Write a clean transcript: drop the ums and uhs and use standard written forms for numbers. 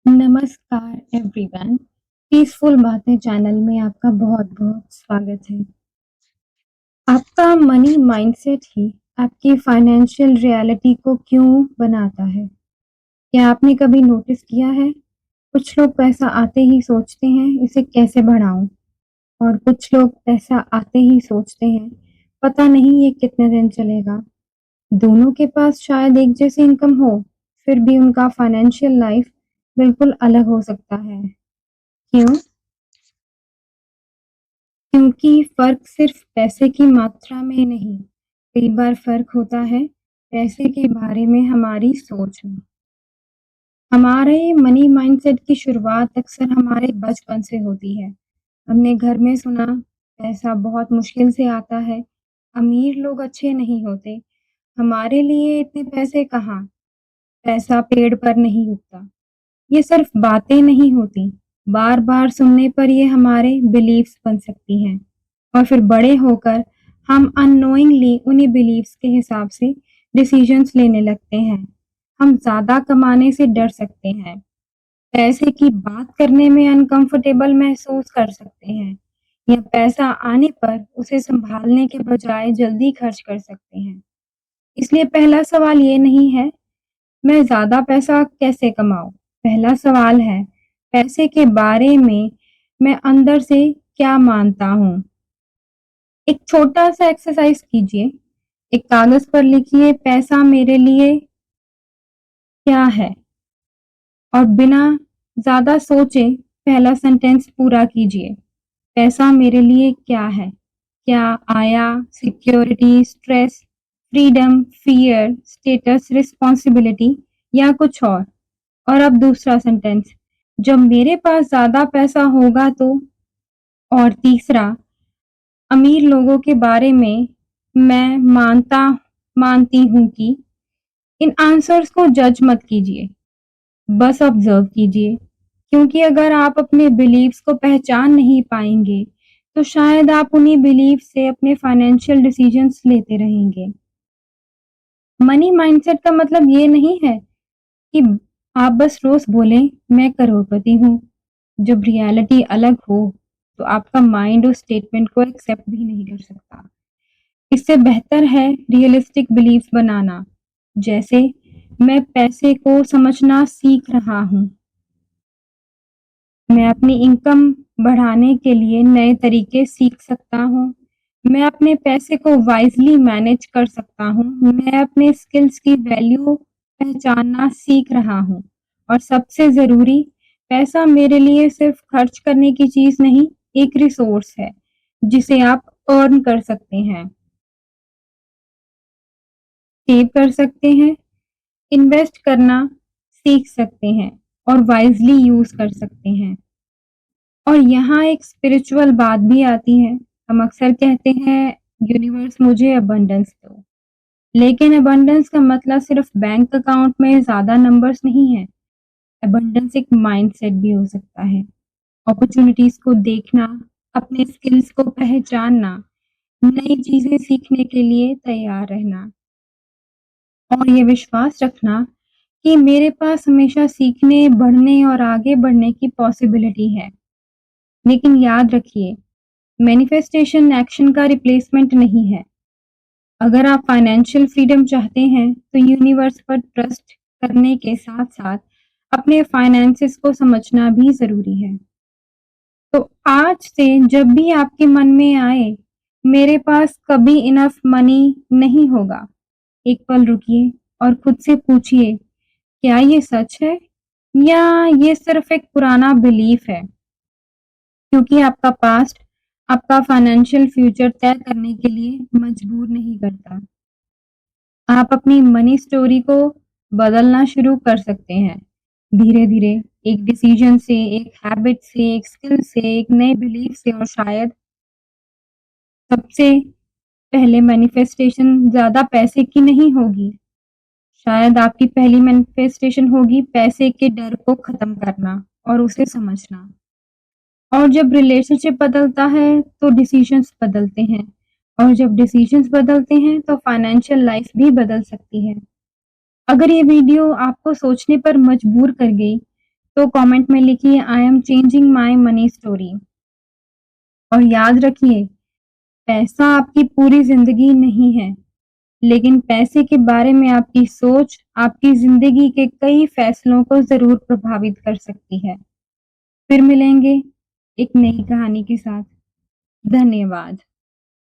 नमस्कार everyone. Peaceful बातें channel में आपका बहुत-बहुत स्वागत है। आपका मनी माइंडसेट ही आपकी फाइनेंशियल रियलिटी को क्यों बनाता है? क्या आपने कभी नोटिस किया है? कुछ लोग पैसा आते ही सोचते हैं इसे कैसे बढ़ाऊँ और कुछ लोग पैसा आते ही सोचते हैं पता नहीं ये कितने दिन चलेगा। दोनों के पास शायद एक जैसी इनकम हो, फिर भी उनका फाइनेंशियल लाइफ बिल्कुल अलग हो सकता है। क्यों? क्योंकि फ़र्क सिर्फ़ पैसे की मात्रा में नहीं, कई बार फ़र्क होता है पैसे के बारे में हमारी सोच में। हमारे मनी माइंडसेट की शुरुआत अक्सर हमारे बचपन से होती है। हमने घर में सुना पैसा बहुत मुश्किल से आता है, अमीर लोग अच्छे नहीं होते, हमारे लिए इतने पैसे कहाँ, पैसा पेड़ पर नहीं उगता। ये सिर्फ़ बातें नहीं होती, बार-बार सुनने पर ये हमारे बिलीफ्स बन सकती हैं। और फिर बड़े होकर हम अननोइंगली उन्हीं बिलीव्स के हिसाब से डिसीजंस लेने लगते हैं। हम ज़्यादा कमाने से डर सकते हैं, पैसे की बात करने में अनकंफर्टेबल महसूस कर सकते हैं या पैसा आने पर उसे संभालने के बजाय जल्दी खर्च कर सकते हैं। इसलिए पहला सवाल ये नहीं है, मैं ज़्यादा पैसा कैसे कमाऊँ? पहला सवाल है, पैसे के बारे में मैं अंदर से क्या मानता हूँ? एक छोटा-सा एक्सरसाइज़ कीजिए। एक कागज़ पर लिखिए पैसा मेरे लिए क्या है? और बिना ज़्यादा सोचे पहला सेंटेंस पूरा कीजिए। पैसा मेरे लिए क्या है? क्या आया, security, stress, freedom, fear, status, responsibility या कुछ और? और अब दूसरा सेंटेंस, जब मेरे पास ज़्यादा पैसा होगा तो? और तीसरा, अमीर लोगों के बारे में मैं मानती हूँ कि इन आंसर्स को जज मत कीजिए, बस ऑब्जर्व कीजिए। क्योंकि अगर आप अपने बिलीव्स को पहचान नहीं पाएंगे, तो शायद आप उन्हीं बिलीव से अपने फाइनेंशियल डिसीजंस लेते रहेंगे। मनी माइंडसेट का मतलब ये नहीं है कि आप बस रोज बोलें मैं करोड़पति हूँ। जब रियलिटी अलग हो, तो आपका माइंड उस स्टेटमेंट को एक्सेप्ट भी नहीं कर सकता। इससे बेहतर है रियलिस्टिक बिलीफ बनाना, जैसे मैं पैसे को समझना सीख रहा हूँ। मैं अपनी इनकम बढ़ाने के लिए नए तरीके सीख सकता हूँ। मैं अपने पैसे को वाइज़ली मैनेज कर सकता हूँ। मैं अपने स्किल्स की वैल्यू पहचानना सीख रहा हूँ। और सबसे ज़रूरी, पैसा मेरे लिए सिर्फ़ खर्च करने की चीज़ नहीं, एक रिसोर्स है, जिसे आप अर्न कर सकते हैं, सेव कर सकते हैं, इन्वेस्ट करना सीख सकते हैं और वाइज़ली यूज़ कर सकते हैं। और यहाँ एक स्पिरिचुअल बात भी आती है। हम अक्सर कहते हैं यूनिवर्स मुझे अबंडेंस दो, लेकिन अबंडेंस का मतलब सिर्फ बैंक अकाउंट में ज़्यादा नंबर्स नहीं है। अबंडेंस एक माइंडसेट भी हो सकता है। अपॉर्चुनिटीज को देखना, अपने स्किल्स को पहचानना, नई चीजें सीखने के लिए तैयार रहना और ये विश्वास रखना कि मेरे पास हमेशा सीखने, बढ़ने और आगे बढ़ने की पॉसिबिलिटी है। लेकिन याद रखिए, मैनिफेस्टेशन एक्शन का रिप्लेसमेंट नहीं है। अगर आप फाइनेंशियल फ्रीडम चाहते हैं, तो यूनिवर्स पर ट्रस्ट करने के साथ-साथ अपने फाइनेंसेस को समझना भी ज़रूरी है। तो आज से जब भी आपके मन में आए, मेरे पास कभी इनफ मनी नहीं होगा, एक पल रुकिए और खुद से पूछिए, क्या ये सच है या ये सिर्फ एक पुराना बिलीफ है? क्योंकि आपका पास्ट आपका फाइनेंशियल फ्यूचर तय करने के लिए मजबूर नहीं करता। आप अपनी मनी स्टोरी को बदलना शुरू कर सकते हैं। धीरे-धीरे एक डिसीजन से, एक हैबिट से, एक स्किल से, एक नए बिलीफ से और शायद सबसे पहले मैनिफेस्टेशन ज़्यादा पैसे की नहीं होगी। शायद आपकी पहली मैनिफेस्टेशन होगी पैसे के डर को खत्म करना और उसे समझना। और जब रिलेशनशिप बदलता है तो डिसीजंस बदलते हैं और जब डिसीजंस बदलते हैं तो फाइनेंशियल लाइफ भी बदल सकती है। अगर ये वीडियो आपको सोचने पर मजबूर कर गई तो कमेंट में लिखिए I am changing my money story. और याद रखिए, पैसा आपकी पूरी ज़िंदगी नहीं है, लेकिन पैसे के बारे में आपकी सोच आपकी ज़िंदगी के कई फैसलों को ज़रूर प्रभावित कर सकती है। फिर मिलेंगे एक नई कहानी के साथ। धन्यवाद।